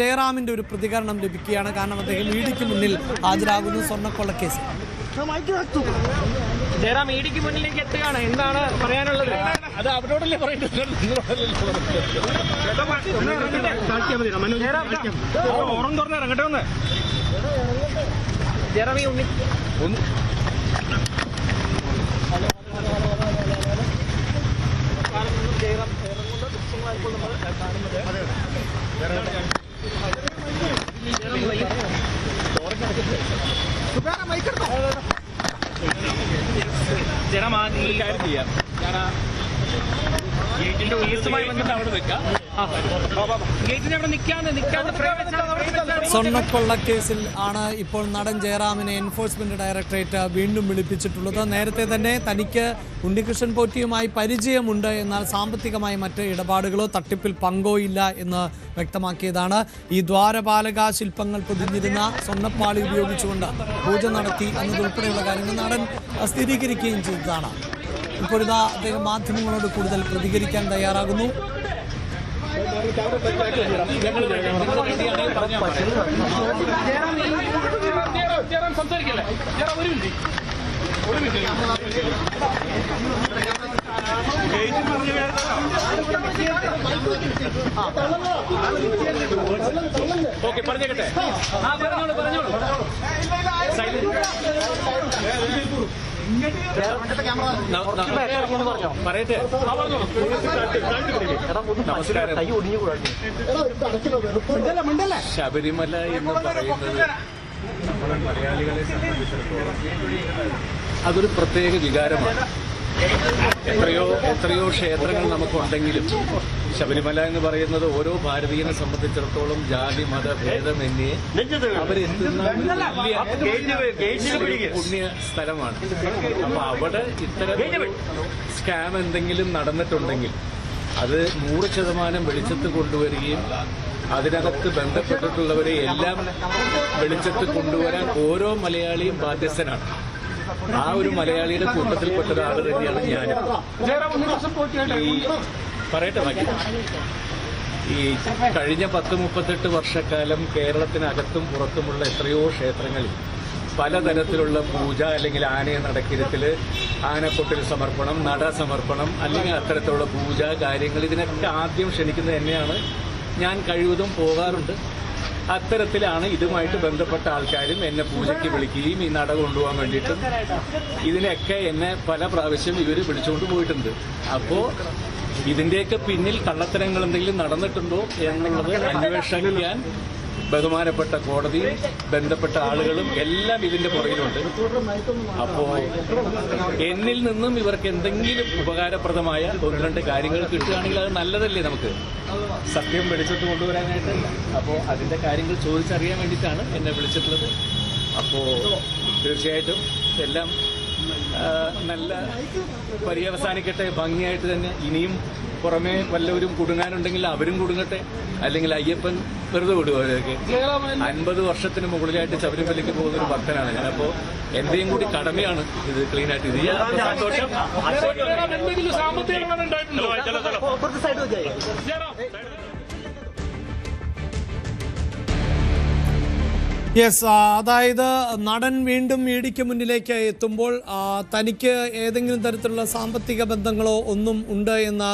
ജയറാമിൻ്റെ ഒരു പ്രതികരണം ലഭിക്കുകയാണ്. കാരണം അദ്ദേഹം ഇഡിക്ക് മുന്നിൽ ഹാജരാകുന്നു സ്വർണ്ണക്കൊള്ളക്കേസ്. ജയറാം ഇഡിക്ക് മുന്നിലേക്ക് എത്തുകയാണ്. എന്താണ് പറയാനുള്ളത്? അത് അവരോടല്ലേ പറയുന്നത്. ഓറം തുറന്ന് ഇറങ്ങട്ടെ ഒന്ന്. ജയറാം ഈ ഉണ്ണി ജയറാം ഇറങ്ങുന്ന ദൃശ്യങ്ങളായിരിക്കും നമ്മൾ കാണുന്നത്. ജയറാം ഈ കാര്യം ചെയ്യാം. ഞാൻ ഗേറ്റിന്റെ ഉയർത്തുമായി വന്നിട്ട് അവിടെ നിൽക്കാം. ഗേറ്റിന്റെ അവിടെ സ്വർണ്ണക്കൊള്ളക്കേസിൽ ആണ് ഇപ്പോൾ നടൻ ജയറാമിനെ എൻഫോഴ്സ്മെന്റ് ഡയറക്ടറേറ്റ് വീണ്ടും വിളിപ്പിച്ചിട്ടുള്ളത്. നേരത്തെ തന്നെ തനിക്ക് ഉണ്ണികൃഷ്ണൻ പോറ്റിയുമായി പരിചയമുണ്ട്, എന്നാൽ സാമ്പത്തികമായി മറ്റ് ഇടപാടുകളോ തട്ടിപ്പിൽ പങ്കോ ഇല്ല എന്ന് വ്യക്തമാക്കിയതാണ്. ഈ ദ്വാരപാലക ശില്പങ്ങൾ പൊതിഞ്ഞിരുന്ന സ്വർണ്ണപ്പാളി ഉപയോഗിച്ചുകൊണ്ട് പൂജ നടത്തി എന്നതുൾപ്പെടെയുള്ള കാര്യങ്ങൾ നടൻ സ്ഥിരീകരിക്കുകയും ചെയ്തതാണ്. ഇപ്പോഴിതാ അദ്ദേഹം മാധ്യമങ്ങളോട് കൂടുതൽ പ്രതികരിക്കാൻ തയ്യാറാകുന്നു. ഓക്കെ, പറഞ്ഞേക്കട്ടെ. പറഞ്ഞോളൂ. പറയട്ടെ. ശബരിമല എന്ന് പറയുന്നത് നമ്മളെ മലയാളികളെ സംബന്ധിച്ചിടത്തോളം അതൊരു പ്രത്യേക വികാരമാണ്. എത്രയോ ക്ഷേത്രങ്ങൾ നമുക്കുണ്ടെങ്കിലും ശബരിമല എന്ന് പറയുന്നത് ഓരോ ഭാരതീയനെ സംബന്ധിച്ചിടത്തോളം ജാതി മത ഭേദമന്യേ അവരെത്തുന്ന പുണ്യ സ്ഥലമാണ്. അപ്പൊ അവിടെ ഇത്തരം സ്കാം എന്തെങ്കിലും നടന്നിട്ടുണ്ടെങ്കിൽ അത് 100% വെളിച്ചത്ത് കൊണ്ടുവരികയും അതിനകത്ത് ബന്ധപ്പെട്ടിട്ടുള്ളവരെ എല്ലാം വെളിച്ചത്ത് കൊണ്ടുവരാൻ ഓരോ മലയാളിയും ബാധ്യസ്ഥനാണ്. ആ ഒരു മലയാളിയുടെ കൂട്ടത്തിൽപ്പെട്ട ഒരാൾ തന്നെയാണ് ഞാനും. പറയട്ടെ ബാക്കി. ഈ കഴിഞ്ഞ 10-38 വർഷക്കാലം കേരളത്തിനകത്തും പുറത്തുമുള്ള എത്രയോ ക്ഷേത്രങ്ങളിൽ പലതരത്തിലുള്ള പൂജ, അല്ലെങ്കിൽ ആനയെ നടക്കിരത്തില് ആനക്കൊട്ടിൽ സമർപ്പണം, നട സമർപ്പണം, അല്ലെങ്കിൽ അത്തരത്തിലുള്ള പൂജ കാര്യങ്ങൾ, ഇതിനൊക്കെ ആദ്യം ക്ഷണിക്കുന്നത് എന്നെയാണ്. ഞാൻ കഴിവതും പോകാറുണ്ട്. അത്തരത്തിലാണ് ഇതുമായിട്ട് ബന്ധപ്പെട്ട ആൾക്കാരും എന്നെ പൂജയ്ക്ക് വിളിക്കുകയും ഈ നട കൊണ്ടുപോകാൻ വേണ്ടിയിട്ടും ഇതിനൊക്കെ എന്നെ പല പ്രാവശ്യം ഇവർ വിളിച്ചുകൊണ്ട് പോയിട്ടുണ്ട്. അപ്പോൾ ഇതിന്റെയൊക്കെ പിന്നിൽ കള്ളത്തരങ്ങൾ എന്തെങ്കിലും നടന്നിട്ടുണ്ടോ എന്നുള്ളത് അന്വേഷിക്കാൻ ബഹുമാനപ്പെട്ട കോടതിയും ബന്ധപ്പെട്ട ആളുകളും എല്ലാം ഇതിന്റെ പുറകിലുണ്ട്. അപ്പോ എന്നിൽ നിന്നും ഇവർക്ക് എന്തെങ്കിലും ഉപകാരപ്രദമായ 1-2 കാര്യങ്ങൾ കിട്ടുകയാണെങ്കിൽ അത് നല്ലതല്ലേ നമുക്ക് സത്യം വെളിച്ചത്ത് കൊണ്ടുവരാനായിട്ടല്ല. അപ്പോൾ അതിന്റെ കാര്യങ്ങൾ ചോദിച്ചറിയാൻ വേണ്ടിയിട്ടാണ് എന്നെ വിളിച്ചിട്ടുള്ളത്. അപ്പോൾ തീർച്ചയായിട്ടും എല്ലാം നല്ല പര്യവസാനിക്കട്ടെ, ഭംഗിയായിട്ട് തന്നെ. ഇനിയും പുറമെ വല്ലവരും കുടുങ്ങാനുണ്ടെങ്കിൽ അവരും കുടുങ്ങട്ടെ, അല്ലെങ്കിൽ അയ്യപ്പൻ വെറുതെ വിടുക. അവരൊക്കെ 50 വർഷത്തിന് മുകളിലായിട്ട് ശബരിമലയ്ക്ക് പോകുന്ന ഒരു ഭക്തനാണ് ഞാൻ. അപ്പോൾ എന്റെയും കൂടി കടമയാണ് ഇത് ക്ലീനായിട്ട് ഇത് ചെയ്യാൻ. സന്തോഷം. യെസ്, അതായത് നടൻ വീണ്ടും ഇഡിക്ക് മുന്നിലേക്ക് എത്തുമ്പോൾ തനിക്ക് ഏതെങ്കിലും തരത്തിലുള്ള സാമ്പത്തിക ബന്ധങ്ങളോ ഒന്നും ഉണ്ട് എന്ന്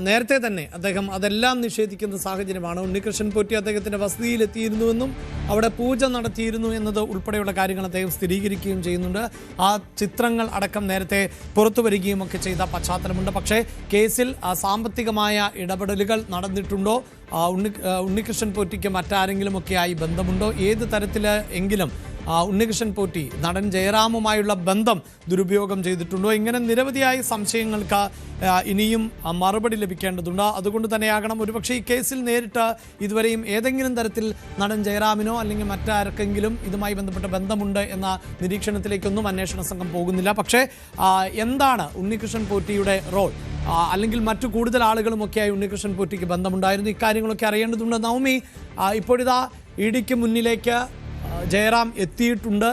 നേരത്തെ തന്നെ അദ്ദേഹം അതെല്ലാം നിഷേധിക്കുന്ന സാഹചര്യമാണ്. ഉണ്ണികൃഷ്ണൻ പോറ്റി അദ്ദേഹത്തിൻ്റെ വസതിയിലെത്തിയിരുന്നുവെന്നും അവിടെ പൂജ നടത്തിയിരുന്നു എന്നത് ഉൾപ്പെടെയുള്ള കാര്യങ്ങൾ അദ്ദേഹം സ്ഥിരീകരിക്കുകയും ചെയ്യുന്നുണ്ട്. ആ ചിത്രങ്ങൾ അടക്കം നേരത്തെ പുറത്തു വരികയും ഒക്കെ ചെയ്ത പശ്ചാത്തലമുണ്ട്. പക്ഷേ കേസിൽ സാമ്പത്തികമായ ഇടപെടലുകൾ നടന്നിട്ടുണ്ടോ, ഉണ്ണികൃഷ്ണൻ പോറ്റിക്ക് മറ്റാരെങ്കിലുമൊക്കെയായി ബന്ധമുണ്ടോ, ഏത് തരത്തിൽ എങ്കിലും ഉണ്ണികൃഷ്ണൻ പോറ്റി നടൻ ജയറാമുമായുള്ള ബന്ധം ദുരുപയോഗം ചെയ്തിട്ടുണ്ടോ, ഇങ്ങനെ നിരവധിയായ സംശയങ്ങൾക്ക് ഇനിയും മറുപടി ലഭിക്കേണ്ടതുണ്ട്. അതുകൊണ്ട് തന്നെയാകണം ഒരുപക്ഷെ ഈ കേസിൽ നേരിട്ട് ഇതുവരെയും ഏതെങ്കിലും തരത്തിൽ നടൻ ജയറാമിനോ അല്ലെങ്കിൽ മറ്റാർക്കെങ്കിലും ഇതുമായി ബന്ധപ്പെട്ട ബന്ധമുണ്ട് എന്ന നിരീക്ഷണത്തിലേക്കൊന്നും അന്വേഷണ സംഘം പോകുന്നില്ല. പക്ഷേ എന്താണ് ഉണ്ണികൃഷ്ണൻ പോറ്റിയുടെ റോൾ, അല്ലെങ്കിൽ മറ്റു കൂടുതൽ ആളുകളുമൊക്കെയായി ഉണ്ണികൃഷ്ണൻ പോറ്റിക്ക് ബന്ധമുണ്ടായിരുന്നു, ഇക്കാര്യങ്ങളൊക്കെ അറിയേണ്ടതുണ്ട്. നവമി, ഇപ്പോഴിതാ ഇഡിക്ക് മുന്നിലേക്ക് ജയറാം എത്തിയിട്ടുണ്ട്.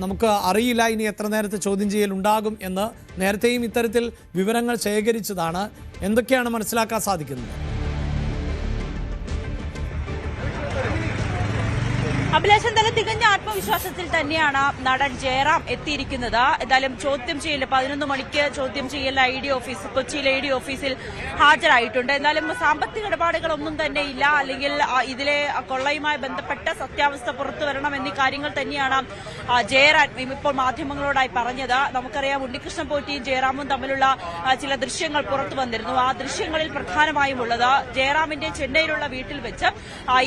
നമുക്ക് അറിയില്ല ഇനി എത്ര നേരത്തെ ചോദ്യം ചെയ്യൽ ഉണ്ടാകും എന്ന്. നേരത്തെയും ഇത്തരത്തിൽ വിവരങ്ങൾ ശേഖരിച്ചതാണ്. എന്തൊക്കെയാണ് മനസ്സിലാക്കാൻ സാധിക്കുന്നത്? അഭിലാഷ്, എന്തായാലും തികഞ്ഞ ആത്മവിശ്വാസത്തിൽ തന്നെയാണ് നടൻ ജയറാം എത്തിയിരിക്കുന്നത്. എന്തായാലും ചോദ്യം ചെയ്യൽ 11 മണിക്ക് ചോദ്യം ചെയ്യൽ കൊച്ചിയിലെ ഇ ഡി ഓഫീസിൽ ഹാജരായിട്ടുണ്ട്. എന്നാലും സാമ്പത്തിക ഇടപാടുകളൊന്നും തന്നെ ഇല്ല, അല്ലെങ്കിൽ ഇതിലെ കൊള്ളയുമായി ബന്ധപ്പെട്ട സത്യാവസ്ഥ പുറത്തു വരണം എന്നീ കാര്യങ്ങൾ തന്നെയാണ് ജയറാം ഇപ്പോൾ മാധ്യമങ്ങളോടായി പറഞ്ഞത്. നമുക്കറിയാം, ഉണ്ണികൃഷ്ണൻ പോറ്റിയും ജയറാമും തമ്മിലുള്ള ചില ദൃശ്യങ്ങൾ പുറത്തു വന്നിരുന്നു. ആ ദൃശ്യങ്ങളിൽ പ്രധാനമായും ഉള്ളത് ജയറാമിന്റെ ചെന്നൈയിലുള്ള വീട്ടിൽ വെച്ച്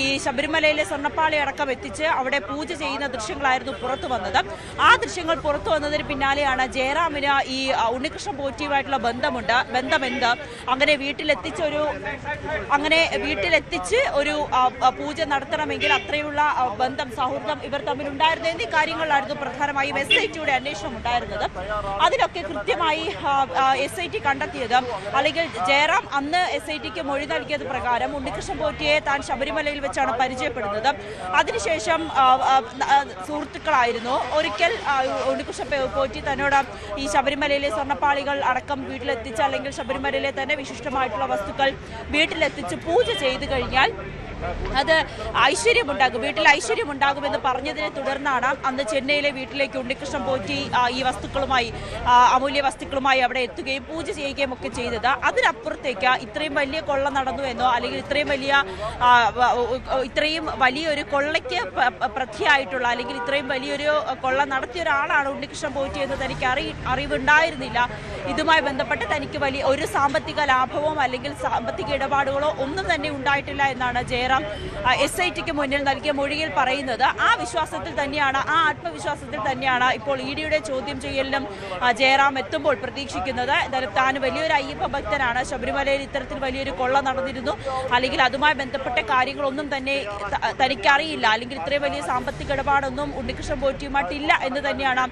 ഈ ശബരിമലയിലെ സ്വർണ്ണപ്പാളി അടക്കം എത്തിച്ച് അവിടെ പൂജ ചെയ്യുന്ന ദൃശ്യങ്ങളായിരുന്നു പുറത്തു വന്നത്. ആ ദൃശ്യങ്ങൾ പുറത്തു വന്നതിന് പിന്നാലെയാണ് ജയറാമിന് ഈ ഉണ്ണികൃഷ്ണൻ പോറ്റിയുമായിട്ടുള്ള ബന്ധമെന്ത്, അങ്ങനെ വീട്ടിലെത്തിച്ച് ഒരു പൂജ നടത്തണമെങ്കിൽ അത്രയുള്ള ബന്ധം, സൗഹൃദം ഇവർ തമ്മിലുണ്ടായിരുന്നു എന്നീ കാര്യങ്ങളിലായിരുന്നു പ്രധാനമായും SITയുടെ അന്വേഷണം ഉണ്ടായിരുന്നത്. അതിലൊക്കെ കൃത്യമായി SIT കണ്ടെത്തിയത്, അല്ലെങ്കിൽ ജയറാം അന്ന് SITക്ക് മൊഴി നൽകിയത് പ്രകാരം ഉണ്ണികൃഷ്ണൻ പോറ്റിയെ താൻ ശബരിമലയിൽ വെച്ചാണ് പരിചയപ്പെടുന്നത്. അതിനുശേഷം സുഹൃത്തുക്കളായിരുന്നു. ഒരിക്കൽ ഉണ്ണികൃഷ്ണൻ പോറ്റി തന്നോട് ഈ ശബരിമലയിലെ സ്വർണ്ണപ്പാളികൾ അടക്കം വീട്ടിലെത്തിച്ച്, അല്ലെങ്കിൽ ശബരിമലയിലെ തന്നെ വിശിഷ്ടമായിട്ടുള്ള വസ്തുക്കൾ വീട്ടിലെത്തിച്ച് പൂജ ചെയ്തു കഴിഞ്ഞാൽ അത് വീട്ടിൽ ഐശ്വര്യമുണ്ടാകുമെന്ന് പറഞ്ഞതിനെ തുടർന്നാണ് അന്ന് ചെന്നൈയിലെ വീട്ടിലേക്ക് ഉണ്ണികൃഷ്ണൻ പോറ്റി ഈ വസ്തുക്കളുമായി, അമൂല്യ വസ്തുക്കളുമായി അവിടെ എത്തുകയും പൂജ ചെയ്യുകയും ഒക്കെ ചെയ്തത്. അതിനപ്പുറത്തേക്ക് ഇത്രയും വലിയ കൊള്ള നടന്നു എന്നോ, അല്ലെങ്കിൽ ഇത്രയും വലിയൊരു കൊള്ളയ്ക്ക് പ്രതിയായിട്ടുള്ള, അല്ലെങ്കിൽ ഇത്രയും വലിയൊരു കൊള്ള നടത്തിയ ഒരാളാണ് ഉണ്ണികൃഷ്ണൻ പോറ്റി എന്ന് തനിക്ക് അറിവുണ്ടായിരുന്നില്ല. ഇതുമായി ബന്ധപ്പെട്ട് തനിക്ക് വലിയ ഒരു സാമ്പത്തിക ലാഭമോ അല്ലെങ്കിൽ സാമ്പത്തിക ഇടപാടുകളോ ഒന്നും തന്നെ ഉണ്ടായിട്ടില്ല എന്നാണ് ജയറാം SITക്ക് മുന്നിൽ നൽകിയ മൊഴിയിൽ പറയുന്നത്. ആ വിശ്വാസത്തിൽ തന്നെയാണ്, ആ ആത്മവിശ്വാസത്തിൽ തന്നെയാണ് ഇപ്പോൾ EDയുടെ ചോദ്യം ചെയ്യലിനും ജയറാം എത്തുമ്പോൾ പ്രതീക്ഷിക്കുന്നത്. എന്തായാലും താൻ വലിയൊരു അയ്യപ്പ ഭക്തനാണ്, ശബരിമലയിൽ ഇത്തരത്തിൽ വലിയൊരു കൊള്ള നടന്നിരുന്നു, അല്ലെങ്കിൽ അതുമായി ബന്ധപ്പെട്ട കാര്യങ്ങളൊന്നും തന്നെ തനിക്കറിയില്ല, അല്ലെങ്കിൽ ഇത്രയും വലിയ സാമ്പത്തിക ഇടപാടൊന്നും ഉണ്ണികൃഷ്ണൻ പോറ്റിയുമായിട്ടില്ല എന്ന് തന്നെയാണ്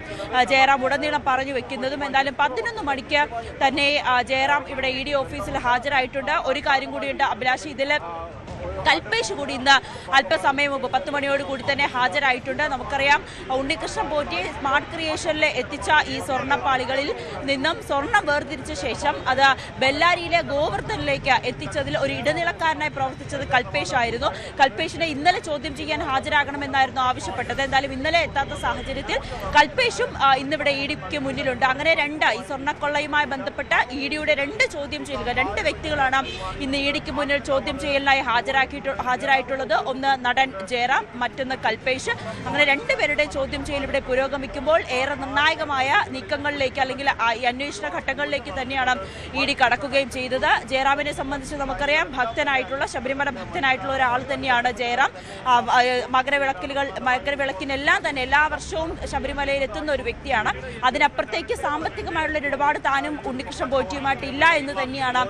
ജയറാം ഉടനീളം പറഞ്ഞു വെക്കുന്നതും. എന്തായാലും 11 മണിക്ക് തന്നെ ജയറാം ഇവിടെ ED ഓഫീസിൽ ഹാജരായിട്ടുണ്ട്. ഒരു കാര്യം കൂടിയുണ്ട് അഭിലാഷ്, ഇതിൽ കൽപേഷ് കൂടി ഇന്ന് അല്പസമയം മുമ്പ് 10 മണിയോട് കൂടി തന്നെ ഹാജരായിട്ടുണ്ട്. നമുക്കറിയാം, ഉണ്ണികൃഷ്ണൻ പോറ്റി സ്മാർട്ട് ക്രിയേഷനിൽ എത്തിച്ച ഈ സ്വർണ്ണപ്പാളികളിൽ നിന്നും സ്വർണം വേർതിരിച്ച ശേഷം അത് ബെല്ലാരിയിലെ ഗോവർദ്ധനിലേക്ക് എത്തിച്ചതിൽ ഒരു ഇടനിലക്കാരനായി പ്രവർത്തിച്ചത് കൽപേഷ് ആയിരുന്നു. കൽപേഷിനെ ഇന്നലെ ചോദ്യം ചെയ്യാൻ ഹാജരാകണമെന്നായിരുന്നു ആവശ്യപ്പെട്ടത്. എന്തായാലും ഇന്നലെ എത്താത്ത സാഹചര്യത്തിൽ കൽപേഷും ഇന്നിവിടെ EDക്ക് മുന്നിലുണ്ട്. അങ്ങനെ ഈ സ്വർണ്ണക്കൊള്ളയുമായി ബന്ധപ്പെട്ട EDയുടെ 2 ചോദ്യം ചെയ്യലുകൾ, 2 വ്യക്തികളാണ് ഇന്ന് EDക്ക് മുന്നിൽ ചോദ്യം ചെയ്യലിനായി ഹാജരായിട്ടുള്ളത്. ഒന്ന് നടൻ ജയറാം, മറ്റൊന്ന് കൽപേഷ്. അങ്ങനെ 2 പേരുടെ ചോദ്യം ചെയ്യൽ ഇവിടെ പുരോഗമിക്കുമ്പോൾ ഏറെ നിർണായകമായ നീക്കങ്ങളിലേക്ക്, അല്ലെങ്കിൽ ഈ അന്വേഷണ ഘട്ടങ്ങളിലേക്ക് തന്നെയാണ് ED കടക്കുകയും ചെയ്തത്. ജയറാമിനെ സംബന്ധിച്ച് നമുക്കറിയാം, ശബരിമല ഭക്തനായിട്ടുള്ള ഒരാൾ തന്നെയാണ് ജയറാം. മകരവിളക്കിനെല്ലാം തന്നെ എല്ലാ വർഷവും ശബരിമലയിൽ എത്തുന്ന ഒരു വ്യക്തിയാണ്. അതിനപ്പുറത്തേക്ക് സാമ്പത്തികമായുള്ള ഒരു ഇടപാട് താനും ഉണ്ണികൃഷ്ണൻ പോറ്റിയുമായിട്ടില്ല എന്ന് തന്നെയാണ്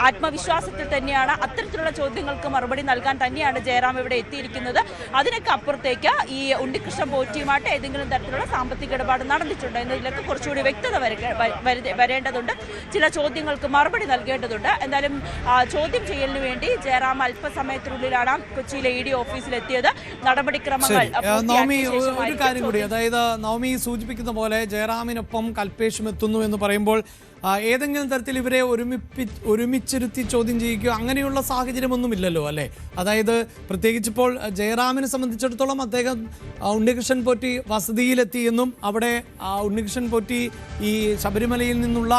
ആത്മവിശ്വാസത്തിൽ തന്നെയാണ്. അത്തരത്തിലുള്ള ചോദ്യങ്ങൾക്ക് മറുപടി നൽകാൻ തന്നെയാണ് ജയറാം ഇവിടെ എത്തിയിരിക്കുന്നത്. അതിനൊക്കെ അപ്പുറത്തേക്ക് ഈ ഉണ്ണികൃഷ്ണൻ പോറ്റിയുമായിട്ട് ഏതെങ്കിലും തരത്തിലുള്ള സാമ്പത്തിക ഇടപാട് നടന്നിട്ടുണ്ടോ എന്നതിലൊക്കെ കുറച്ചുകൂടി വ്യക്തത വരേണ്ടതുണ്ട്. ചില ചോദ്യങ്ങൾക്ക് മറുപടി നൽകേണ്ടതുണ്ട്. എന്തായാലും ചോദ്യം ചെയ്യലിന് വേണ്ടി ജയറാം അല്പസമയത്തിനുള്ളിലാണ് കൊച്ചിയിലെ ED ഓഫീസിലെത്തിയത്. നടപടിക്രമങ്ങൾ ഒരു കാര്യം കൂടി, അതായത് നവമി സൂചിപ്പിക്കുന്ന പോലെ ജയറാമിനൊപ്പം കൽപേഷും എത്തുന്നു എന്ന് പറയുമ്പോൾ ഏതെങ്കിലും തരത്തിൽ ഇവരെ ഒരുമിച്ചിരുത്തി ചോദ്യം ചെയ്യുകയോ അങ്ങനെയുള്ള സാഹചര്യമൊന്നുമില്ലല്ലോ അല്ലേ? അതായത് പ്രത്യേകിച്ചിപ്പോൾ ജയറാമിനെ സംബന്ധിച്ചിടത്തോളം അദ്ദേഹം ഉണ്ണികൃഷ്ണൻ പോറ്റി വസതിയിലെത്തിയെന്നും അവിടെ ഉണ്ണികൃഷ്ണൻ പോറ്റി ഈ ശബരിമലയിൽ നിന്നുള്ള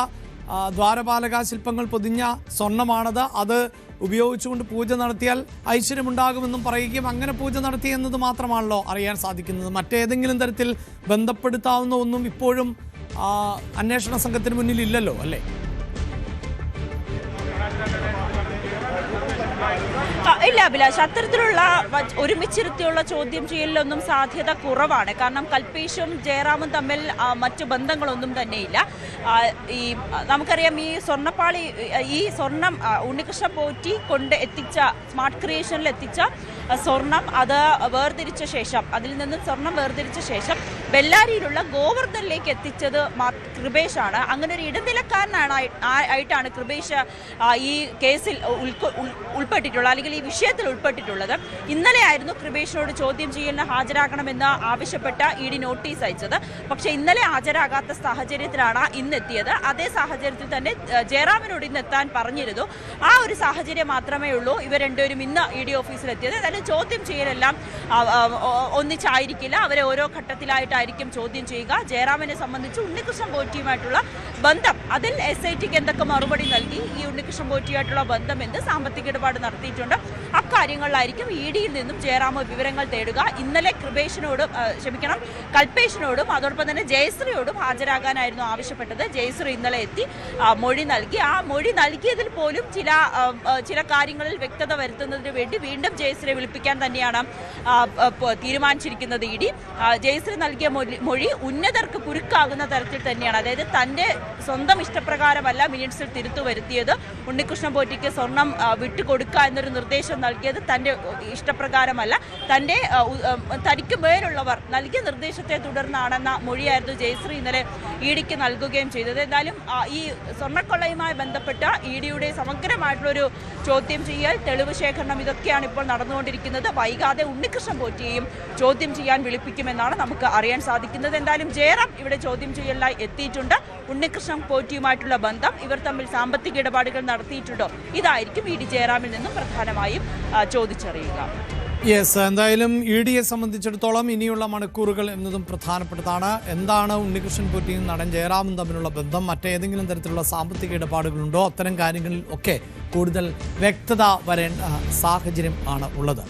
ദ്വാരപാലക ശില്പങ്ങൾ പൊതിഞ്ഞ സ്വർണ്ണമാണത്, അത് ഉപയോഗിച്ചുകൊണ്ട് പൂജ നടത്തിയാൽ ഐശ്വര്യമുണ്ടാകുമെന്നും പറയുകയും അങ്ങനെ പൂജ നടത്തി എന്നത് മാത്രമാണല്ലോ അറിയാൻ സാധിക്കുന്നത്. മറ്റേതെങ്കിലും തരത്തിൽ ബന്ധപ്പെടുത്താവുന്ന ഒന്നും ഇപ്പോഴും അന്വേഷണ സംഘത്തിന് മുന്നിൽ ഇല്ലല്ലോ അല്ലേ? ഇല്ല അഭിലാഷ്, അത്തരത്തിലുള്ള ഒരുമിച്ചിരുത്തിയുള്ള ചോദ്യം ചെയ്യലിലൊന്നും സാധ്യത കുറവാണ്. കാരണം കൽപേഷും ജയറാമും തമ്മിൽ മറ്റു ബന്ധങ്ങളൊന്നും തന്നെയില്ല. നമുക്കറിയാം, ഈ സ്വർണം ഉണ്ണികൃഷ്ണൻ പോറ്റി കൊണ്ട് എത്തിച്ച, സ്മാർട്ട് ക്രിയേഷനിൽ എത്തിച്ച സ്വർണം, അത് വേർതിരിച്ച ശേഷം, അതിൽ നിന്നും സ്വർണം വേർതിരിച്ച ശേഷം ബെല്ലാരിയിലുള്ള ഗോവർദ്ധനിലേക്ക് എത്തിച്ചത് കൃപേഷാണ്. അങ്ങനെ ഒരു ഇടനിലക്കാരനായിട്ടാണ് കൃപേഷ് ഈ കേസിൽ ഉൾപ്പെട്ടിട്ടുള്ളത്, അല്ലെങ്കിൽ ഈ വിഷയത്തിൽ ഉൾപ്പെട്ടിട്ടുള്ളത്. ഇന്നലെയായിരുന്നു കൃപേഷിനോട് ചോദ്യം ചെയ്യലിന് ഹാജരാകണമെന്ന് ആവശ്യപ്പെട്ട ഇ ഡി നോട്ടീസ് അയച്ചത്. പക്ഷേ ഇന്നലെ ഹാജരാകാത്ത സാഹചര്യത്തിലാണ് ഇന്നെത്തിയത്. അതേ സാഹചര്യത്തിൽ തന്നെ ജയറാമിനോട് ഇന്ന് എത്താൻ പറഞ്ഞിരുന്നു. ആ ഒരു സാഹചര്യം മാത്രമേ ഉള്ളൂ ഇവർ രണ്ടുപേരും ഇന്ന് ഇ ഡി ഓഫീസിലെത്തിയത്. എന്തായാലും ചോദ്യം ചെയ്യലെല്ലാം ഒന്നിച്ചായിരിക്കില്ല, അവരെ ഓരോ ഘട്ടത്തിലായിട്ടായിരിക്കും ചോദ്യം ചെയ്യുക. ജയറാമിനെ സംബന്ധിച്ച് ഉണ്ണികൃഷ്ണൻ പോറ്റിയുമായിട്ടുള്ള ബന്ധം, അതിൽ SITക്ക് എന്തൊക്കെ മറുപടി നൽകി, ഈ ഉണ്ണികൃഷ്ണൻ പോറ്റിയായിട്ടുള്ള ബന്ധം എന്ത്, സാമ്പത്തിക ഇടപാട് നടത്തിയിട്ടുണ്ട്, അക്കാര്യങ്ങളിലായിരിക്കും ഇ ഡിയിൽ നിന്നും ജയറാം വിവരങ്ങൾ തേടുക. ഇന്നലെ കൽപേഷിനോടും അതോടൊപ്പം തന്നെ ജയശ്രീയോടും ഹാജരാകാനായിരുന്നു ആവശ്യപ്പെട്ടത്. ജയശ്രീ ഇന്നലെ എത്തി മൊഴി നൽകി. ആ മൊഴി നൽകിയതിൽ പോലും ചില കാര്യങ്ങളിൽ വ്യക്തത വരുത്തുന്നതിന് വേണ്ടി വീണ്ടും ജയശ്രീയെ വിളിപ്പിക്കാൻ തന്നെയാണ് തീരുമാനിച്ചിരിക്കുന്നത് ഇ ഡി. ജയശ്രീ നൽകിയ മൊഴി ഉന്നതർക്ക് കുരുക്കാകുന്ന തരത്തിൽ തന്നെയാണ്. അതായത് തന്റെ സ്വന്തം ഇഷ്ടപ്രകാരമല്ല മിനിറ്റ്സിൽ തിരുത്തു വരുത്തിയത്. ഉണ്ണികൃഷ്ണൻ പോറ്റിക്ക് സ്വർണം വിട്ടുകൊടുക്കുക എന്നൊരു നിർദ്ദേശം നൽകിയത് തന്റെ ഇഷ്ടപ്രകാരമല്ല, തനിക്ക് മേലുള്ളവർ നൽകിയ നിർദ്ദേശത്തെ തുടർന്നാണെന്ന മൊഴിയായിരുന്നു ജയശ്രീ ഇന്നലെ ഇ ഡിക്ക് നൽകുകയും ചെയ്തത്. എന്തായാലും ഈ സ്വർണ്ണക്കൊള്ളയുമായി ബന്ധപ്പെട്ട ഇ ഡിയുടെ സമഗ്രമായിട്ടുള്ളൊരു ചോദ്യം ചെയ്യൽ, തെളിവ് ശേഖരണം, ഇതൊക്കെയാണ് ഇപ്പോൾ നടന്നുകൊണ്ടിരിക്കുന്നത്. വൈകാതെ ഉണ്ണികൃഷ്ണൻ പോറ്റിയെയും ചോദ്യം ചെയ്യാൻ വിളിപ്പിക്കുമെന്നാണ് നമുക്ക് അറിയാൻ സാധിക്കുന്നത്. എന്തായാലും ജയറാം ഇവിടെ ചോദ്യം ചെയ്യലിനായി എത്തിയിട്ടുണ്ട്. ഉണ്ണികൃഷ്ണൻ പോറ്റിയുമായിട്ടുള്ള ബന്ധം, ഇവർ തമ്മിൽ സാമ്പത്തിക ഇടപാടുകൾ നടത്തിയിട്ടുണ്ടോ, ഇതായിരിക്കും ഇ ഡി ജയറാമിൽ നിന്നും പ്രധാനമായും ചോദിച്ചറിയുക. യെസ്, എന്തായാലും ഇ ഡിയെ സംബന്ധിച്ചിടത്തോളം ഇനിയുള്ള മണിക്കൂറുകൾ എന്നതും പ്രധാനപ്പെട്ടതാണ്. എന്താണ് ഉണ്ണികൃഷ്ണൻ പോറ്റിയും നടൻ ജയറാമും തമ്മിലുള്ള ബന്ധം, മറ്റേതെങ്കിലും തരത്തിലുള്ള സാമ്പത്തിക ഇടപാടുകളുണ്ടോ, അത്തരം കാര്യങ്ങളിൽ ഒക്കെ കൂടുതൽ വ്യക്തത വരേണ്ട സാഹചര്യം ആണ് ഉള്ളത്.